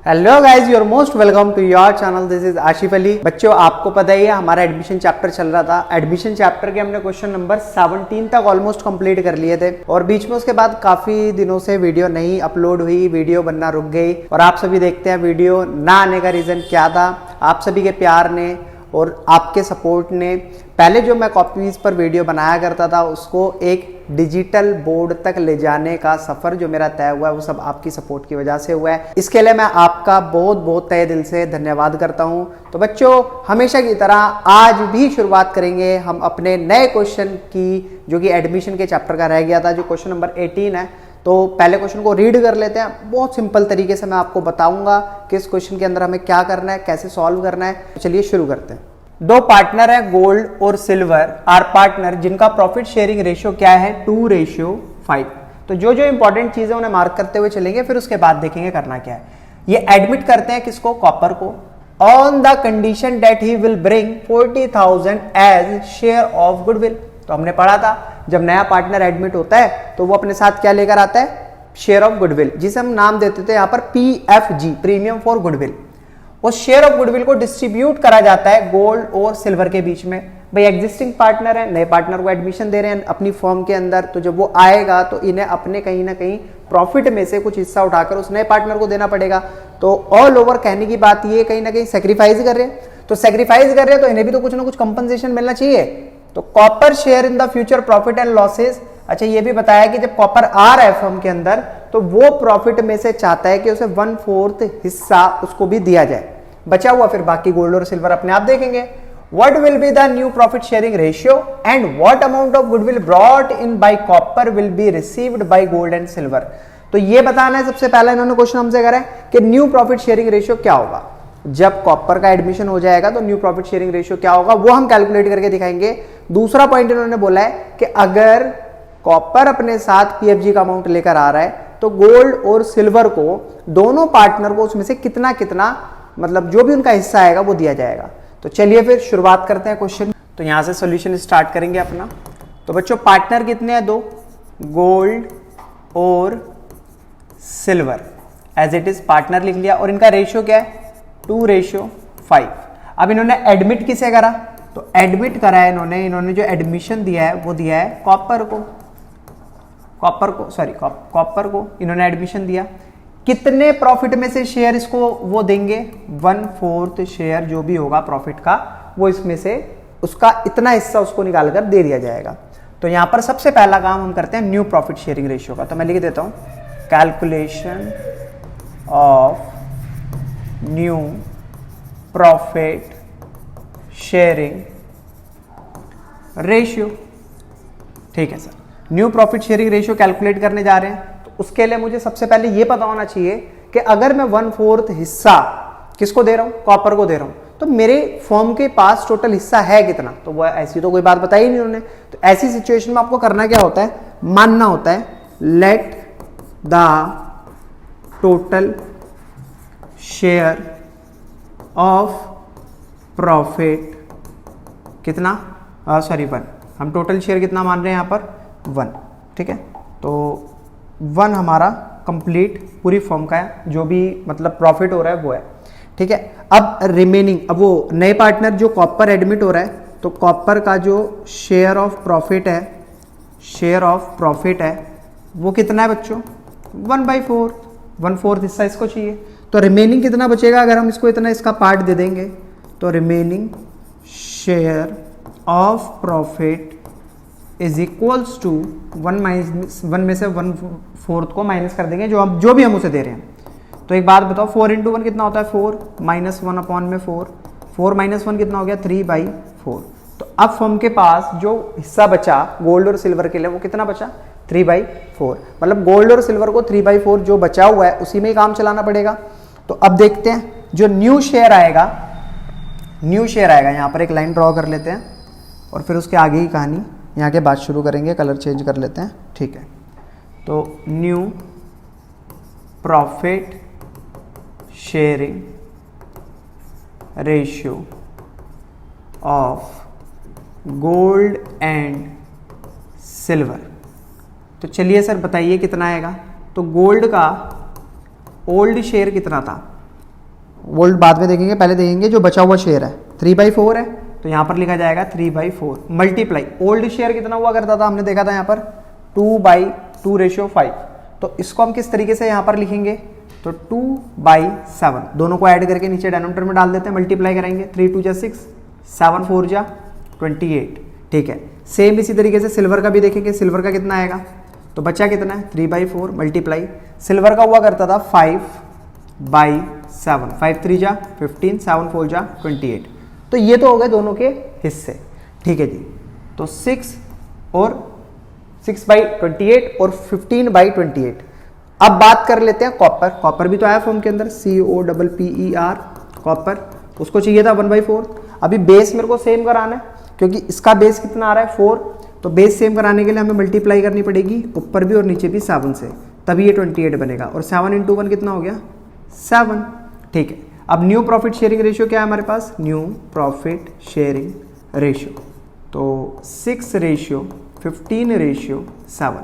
Hello guys, you're most welcome to your channel. This is Asif Ali. बच्चों, आपको पता ही है हमारा एडमिशन चैप्टर चल रहा था। एडमिशन चैप्टर के हमने क्वेश्चन नंबर 17 तक ऑलमोस्ट कंप्लीट कर लिए थे और बीच में उसके बाद काफी दिनों से वीडियो नहीं अपलोड हुई, वीडियो बनना रुक गई। और आप सभी देखते हैं वीडियो ना आने का रीजन क्या था। आप सभी के प्यार ने और आपके सपोर्ट ने पहले जो मैं कॉपीज पर वीडियो बनाया करता था उसको एक डिजिटल बोर्ड तक ले जाने का सफर जो मेरा तय हुआ है वो सब आपकी सपोर्ट की वजह से हुआ है। इसके लिए मैं आपका बहुत बहुत तहे दिल से धन्यवाद करता हूं। तो बच्चों, हमेशा की तरह आज भी शुरुआत करेंगे हम अपने नए क्वेश्चन की, जो कि एडमिशन के चैप्टर का रह गया था, जो क्वेश्चन नंबर 18 है। तो पहले क्वेश्चन को रीड कर लेते हैं। बहुत सिंपल तरीके से मैं आपको बताऊंगा कि इस क्वेश्चन के अंदर हमें क्या करना है, कैसे सॉल्व करना है। चलिए शुरू करते हैं। दो पार्टनर है, गोल्ड और सिल्वर आर पार्टनर, जिनका प्रॉफिट शेयरिंग रेशियो क्या है, 2:5। तो जो जो इंपॉर्टेंट चीजें उन्हें मार्क करते हुए चलेंगे, फिर उसके बाद देखेंगे करना क्या है। ये एडमिट करते हैं किसको, कॉपर को, on the condition that he will bring 40,000 as share of goodwill. तो हमने पढ़ा था जब नया पार्टनर एडमिट होता है तो वो अपने साथ क्या लेकर आता है, शेयर ऑफ गुडविल, जिसे हम नाम देते थे यहां पर PFG, प्रीमियम फॉर गुडविल। उस शेयर ऑफ गुडविल को डिस्ट्रीब्यूट करा जाता है गोल्ड और सिल्वर के बीच में। भाई एग्जिस्टिंग पार्टनर है, नए पार्टनर को एडमिशन दे रहे हैं अपनी फर्म के अंदर, तो जब वो आएगा तो इन्हें अपने कहीं ना कहीं प्रॉफिट में से कुछ हिस्सा उठाकर उस नए पार्टनर को देना पड़ेगा। तो ऑल ओवर कहने की बात ये, कहीं ना कहीं सेक्रीफाइस कर रहे हैं। तो सेक्रीफाइस कर रहे हैं तो इन्हें भी तो कुछ ना कुछ कंपनसेशन मिलना चाहिए। तो copper share in the future profit and losses. अच्छा, ये भी बताया कि जब कॉपर आ रहा है फर्म के अंदर तो वो प्रॉफिट में से चाहता है कि उसे 1/4 हिस्सा उसको भी दिया जाए। बचा हुआ फिर बाकी गोल्ड और सिल्वर अपने आप देखेंगे। What will be the new profit sharing ratio and what amount of goodwill brought in by copper will be received by gold and silver। तो ये बताना है सबसे पहला इन्होंने क्वेश्चन हमसे करा है कि न्यू प्रॉफिट शेयरिंग रेशियो क्या होगा। जब कॉपर का एडमिशन हो जाएगा तो न्यू प्रॉफिट शेयरिंग रेशियो क्या होगा वो हम कैलकुलेट करके दिखाएंगे। दूसरा पॉइंट इन्होंने बोला है कि अगर कॉपर अपने साथ PFG का अमाउंट लेकर आ रहा है तो गोल्ड और सिल्वर को, दोनों पार्टनर को उसमें से कितना कितना, मतलब जो भी उनका हिस्सा आएगा वो दिया जाएगा। तो चलिए फिर शुरुआत करते हैं क्वेश्चन। तो यहां से सॉल्यूशन स्टार्ट करेंगे अपना। तो बच्चों, पार्टनर कितने हैं, दो, गोल्ड और silver, as it is partner लिख लिया। और इनका रेशियो क्या है, 2:5। अब इन्होंने एडमिट किसे करा, तो एडमिट करा है इन्होंने जो एडमिशन दिया है वो दिया है कॉपर को इन्होंने एडमिशन दिया। कितने प्रॉफिट में से शेयर इसको वो देंगे, 1/4 शेयर जो भी होगा प्रॉफिट का, वो इसमें से उसका इतना हिस्सा उसको निकालकर दे दिया जाएगा। तो यहां पर सबसे पहला काम हम करते हैं न्यू प्रॉफिट शेयरिंग रेशियो का। तो मैं लिख देता हूं, calculation of new profit sharing ratio. ठीक है sir, new profit sharing ratio calculate करने जा रहे हैं। उसके लिए मुझे सबसे पहले यह पता होना चाहिए कि अगर मैं 1/4 हिस्सा किसको दे रहा हूं, कॉपर को दे रहा हूं, तो मेरे फर्म के पास टोटल हिस्सा है कितना। तो वो ऐसी तो कोई बात बताई नहीं उन्होंने। तो ऐसी सिचुएशन में आपको करना क्या होता है, मानना होता है let the total share of profit कितना, 1। हम टोटल शेयर कितना मान रहे हैं यहां पर, 1। ठीक है, तो 1 हमारा कंप्लीट पूरी फर्म का है, जो भी मतलब प्रॉफिट हो रहा है वो है। ठीक है, अब रिमेनिंग, अब वो नए पार्टनर जो कॉपर एडमिट हो रहा है, तो कॉपर का जो शेयर ऑफ प्रॉफिट है वो कितना है बच्चों, 1/4, 1/4 हिस्सा इसको चाहिए। तो रिमेनिंग कितना बचेगा, अगर हम इसको इतना इसका पार्ट दे देंगे तो remaining share of profit is equals to 1 में से 1/4 को माइनस कर देंगे जो भी हम उसे दे रहे हैं। तो एक बात बताओ, 4 × 1 कितना होता है, 4 -1/4, 4 - 1 कितना हो गया, 3/4। तो अब फर्म के पास जो हिस्सा बचा गोल्ड और सिल्वर के लिए वो कितना बचा, 3/4। मतलब गोल्ड और सिल्वर को 3/4 जो बचा हुआ है उसी में ही काम चलाना पड़ेगा। तो अब देखते हैं जो न्यू शेयर आएगा यहां पर एक लाइन ड्रॉ कर लेते हैं और फिर उसके आगे की कहानी यहाँ के बाद शुरू करेंगे। कलर चेंज कर लेते हैं, ठीक है। तो new profit sharing ratio of gold and silver. तो चलिए सर बताइए कितना आएगा। तो गोल्ड का ओल्ड शेयर कितना था, ओल्ड बाद में देखेंगे, पहले देखेंगे जो बचा हुआ शेयर है 3/4 है, तो यहाँ पर लिखा जाएगा 3/4 मल्टीप्लाई ओल्ड शेयर कितना हुआ करता था, हमने देखा था यहाँ पर 2/2:5। तो इसको हम किस तरीके से यहाँ पर लिखेंगे, तो 2/7 दोनों को ऐड करके नीचे डिनोमिनेटर में डाल देते हैं, मल्टीप्लाई करेंगे 3 2 6 7 4 28। ठीक है, सेम इसी तरीके से सिल्वर का भी देखेंगे, सिल्वर का कितना आएगा, तो बचा कितना है 3/4 मल्टीप्लाई सिल्वर का हुआ करता था 5/7, 5 3 15 7 4 28। तो ये तो हो गए दोनों के हिस्से। ठीक है जी, तो 6 और 6/28 और 15/28। अब बात कर लेते हैं कॉपर। कॉपर भी तो आया फॉर्म के अंदर, COPPER कॉपर, उसको चाहिए था 1/4। अभी बेस मेरे को सेम कराना है क्योंकि इसका बेस कितना आ रहा है 4, तो बेस सेम कराने के लिए हमें मल्टीप्लाई करनी पड़ेगी ऊपर भी और नीचे भी 7 से, तभी ये 28 बनेगा। और 7 × 1 कितना हो गया 7। ठीक है, अब न्यू प्रॉफिट शेयरिंग रेशियो क्या है हमारे पास, न्यू प्रॉफिट शेयरिंग रेशियो, तो 6:15:7।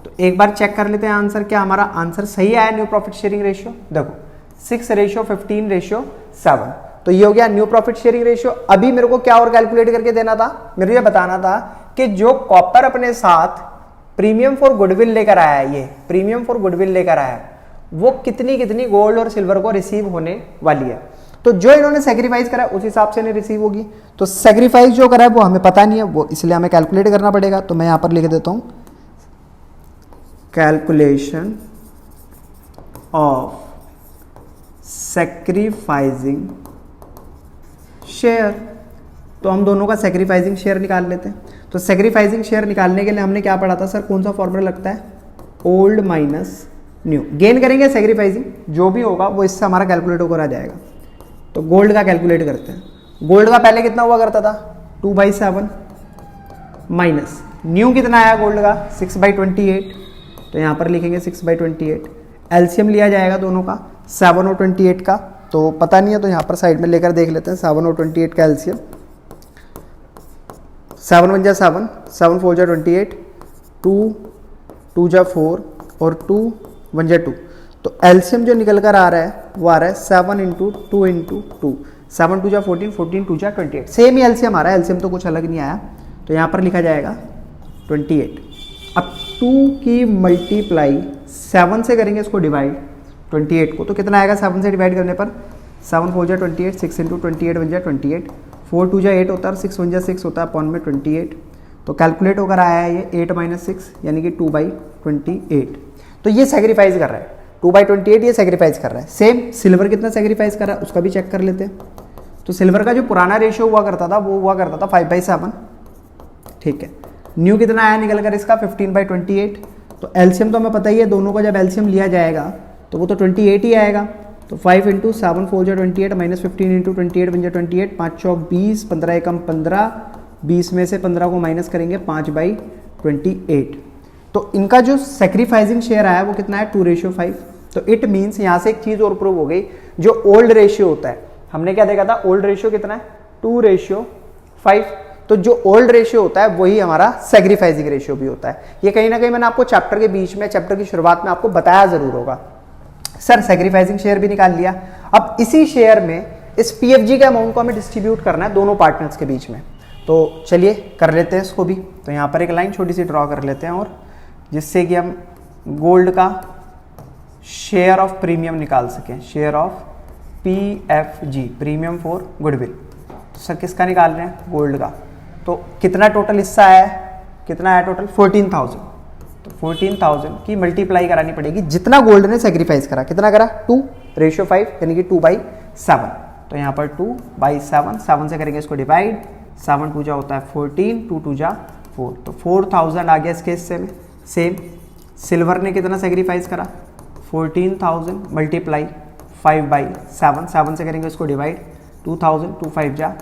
तो एक बार चेक कर लेते हैं आंसर, क्या हमारा आंसर सही आया न्यू प्रॉफिट शेयरिंग रेशियो। देखो 6:15:7, तो ये हो गया न्यू प्रॉफिट शेयरिंग रेशियो। अभी मेरे को क्या और कैलकुलेट करके देना था, मेरे को ये बताना था कि जो कॉपर अपने साथ प्रीमियम फॉर गुडविल लेकर आया है, ये प्रीमियम फॉर गुडविल लेकर आया है, वो कितनी कितनी गोल्ड और सिल्वर को रिसीव होने वाली है। तो जो इन्होंने सेक्रीफाइस करा उस हिसाब से नहीं रिसीव होगी, तो सेक्रीफाइस जो करा है वो हमें पता नहीं है, वो इसलिए हमें कैलकुलेट करना पड़ेगा। तो मैं यहां पर लिख देता हूं कैलकुलेशन ऑफ सेक्रीफाइजिंग शेयर। तो हम दोनों का सेक्रीफाइजिंग शेयर निकाल लेते हैं। तो सेक्रीफाइजिंग शेयर निकालने के लिए हमने क्या पढ़ा था सर, कौन सा फॉर्मूला लगता है, ओल्ड माइनस न्यू। गेन करेंगे सेक्रीफाइजिंग, जो भी होगा वो इससे हमारा कैलकुलेट होकर आ जाएगा। तो गोल्ड का कैलकुलेट करते हैं। गोल्ड का पहले कितना हुआ करता था 2/7 माइनस न्यू कितना आया गोल्ड का 6/28, तो यहाँ पर लिखेंगे 6/28। एलसीएम लिया जाएगा दोनों का 7 और 28 का, तो पता नहीं है तो यहाँ पर साइड में लेकर देख लेते हैं 7 और 28 का एलसीएम। 7 1 7, 7 4 28, 2 2 4 और 2 1 2। तो एलसीएम जो निकल कर आ रहा है वो आ रहा है 7 × 2 × 2, 7 2 14, 14 2 28। सेम ही एलसीएम आ रहा है, एलसीएम तो कुछ अलग नहीं आया, तो यहाँ पर लिखा जाएगा 28। अब 2 की मल्टीप्लाई 7 से करेंगे इसको डिवाइड 28 को, तो कितना आएगा 7 से डिवाइड करने पर 7 4 28, 6 × 28 1 28, 4 2 8 होता है, 6 1 6 होता है अपॉन में 28। तो कैलकुलेट होकर आया है ये 8 - 6 यानी कि 2/28। तो ये सेक्रीफाइस कर रहा है 2/28, ये सेक्रीफाइस कर रहा है। सेम सिल्वर कितना सेक्रीफाइस कर रहा है उसका भी चेक कर लेते हैं। तो सिल्वर का जो पुराना रेशियो हुआ करता था वो हुआ करता था 5/7। ठीक है, न्यू कितना आया निकल कर इसका 15/28। तो एलसीएम तो हमें पता ही है, दोनों का जब एलसीएम लिया जाएगा तो वो तो 28 ही आएगा। तो 5 × 7 4 28 माइनस 15 × 28 1 28, 5 4 20, 15 एकम 15, 20 में से 15 को माइनस करेंगे 5/28। तो इनका जो सेक्रीफाइजिंग शेयर आया वो कितना है 2:5। तो इट मीन्स यहाँ से एक चीज और प्रूव हो गई, जो ओल्ड रेशियो होता है, हमने क्या देखा था ओल्ड रेशियो कितना है 2:5। तो जो ओल्ड रेशियो होता है वही हमारा सेक्रीफाइजिंग रेशियो भी होता है। ये कहीं ना कहीं मैंने आपको चैप्टर के बीच में, चैप्टर की शुरुआत में आपको बताया जरूर होगा। सर सेक्रीफाइजिंग शेयर भी निकाल लिया, अब इसी शेयर में इस पीएफजी के अमाउंट को हमें डिस्ट्रीब्यूट करना है दोनों पार्टनर्स के बीच में। तो चलिए कर लेते हैं इसको भी। तो यहाँ पर एक लाइन छोटी सी ड्रॉ कर लेते हैं, और जिससे कि हम गोल्ड का शेयर ऑफ प्रीमियम निकाल सकें, share of PFG, premium for goodwill. Sir किसका निकाल रहे हैं, गोल्ड का। तो कितना टोटल हिस्सा आया है, कितना आया टोटल 14,000। तो 14,000 की मल्टीप्लाई करानी पड़ेगी जितना गोल्ड ने सेक्रीफाइस करा। कितना करा 2:5 यानी कि 2/7। तो यहाँ पर 2/7, 7 से करेंगे इसको डिवाइड, 7 2 होता है 14, 2 2 4, तो 4,000 आ गया इसके हिस्से में। सेम सिल्वर ने कितना सेक्रीफाइस करा 14,000 मल्टीप्लाई 5/7, 7 से करेंगे इसको डिवाइड, 2,000, 2 5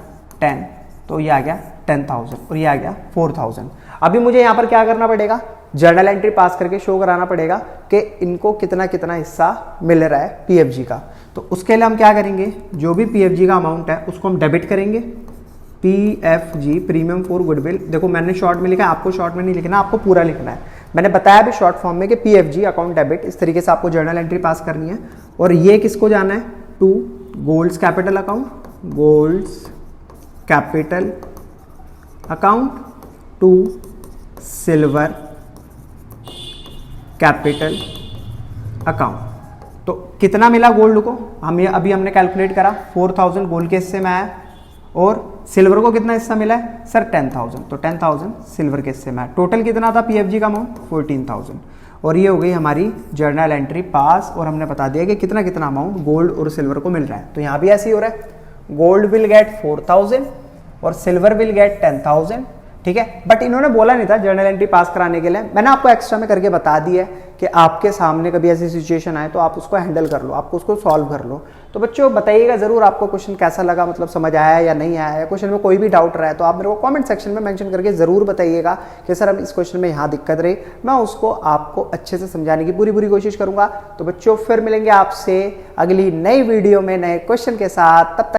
10, तो ये आ गया 10,000 और ये आ गया 4,000। अभी मुझे यहाँ पर क्या करना पड़ेगा, जर्नल एंट्री पास करके शो कराना पड़ेगा कि इनको कितना कितना हिस्सा मिल रहा है पीएफजी का। तो उसके लिए हम क्या करेंगे, जो भी पीएफजी का अमाउंट है उसको हम डेबिट करेंगे, पीएफजी प्रीमियम फॉर गुडविल। देखो मैंने शॉर्ट में लिखा है, आपको शॉर्ट में नहीं लिखना, आपको पूरा लिखना है। मैंने बताया भी शॉर्ट फॉर्म में कि पीएफजी अकाउंट डेबिट, इस तरीके से आपको जर्नल एंट्री पास करनी है। और ये किसको जाना है, to gold's capital account, gold's capital account to silver capital account. तो कितना मिला गोल्ड को, हम अभी हमने कैलकुलेट करा 4000 गोल्ड के हिस्से में आया और सिल्वर को कितना हिस्सा मिला है सर 10,000, तो 10,000 सिल्वर के हिस्से में आया। टोटल कितना था पीएफजी का अमाउंट 14,000 और ये हो गई हमारी जर्नल एंट्री पास और हमने बता दिया कि कितना कितना अमाउंट गोल्ड और सिल्वर को मिल रहा है। तो यहाँ भी ऐसे ही हो रहा है, गोल्ड विल गेट 4,000 और सिल्वर विल गेट 10,000, ठीक है। बट इन्होंने बोला नहीं था जर्नल एंट्री पास कराने के लिए, मैंने आपको एक्स्ट्रा में करके बता दिया है कि आपके सामने कभी ऐसी सिचुएशन आए तो आप उसको हैंडल कर लो, आपको उसको सॉल्व कर लो। तो बच्चों बताइएगा जरूर आपको क्वेश्चन कैसा लगा, मतलब समझ आया या नहीं आया, क्वेश्चन में कोई भी डाउट रहा है तो आप मेरे को कमेंट सेक्शन में मेंशन करके जरूर बताइएगा कि सर अब इस क्वेश्चन में यहाँ दिक्कत रही, मैं उसको आपको अच्छे से समझाने की पूरी कोशिश करूंगा। तो बच्चों फिर मिलेंगे आपसे अगली नई वीडियो में नए क्वेश्चन के साथ, तब तक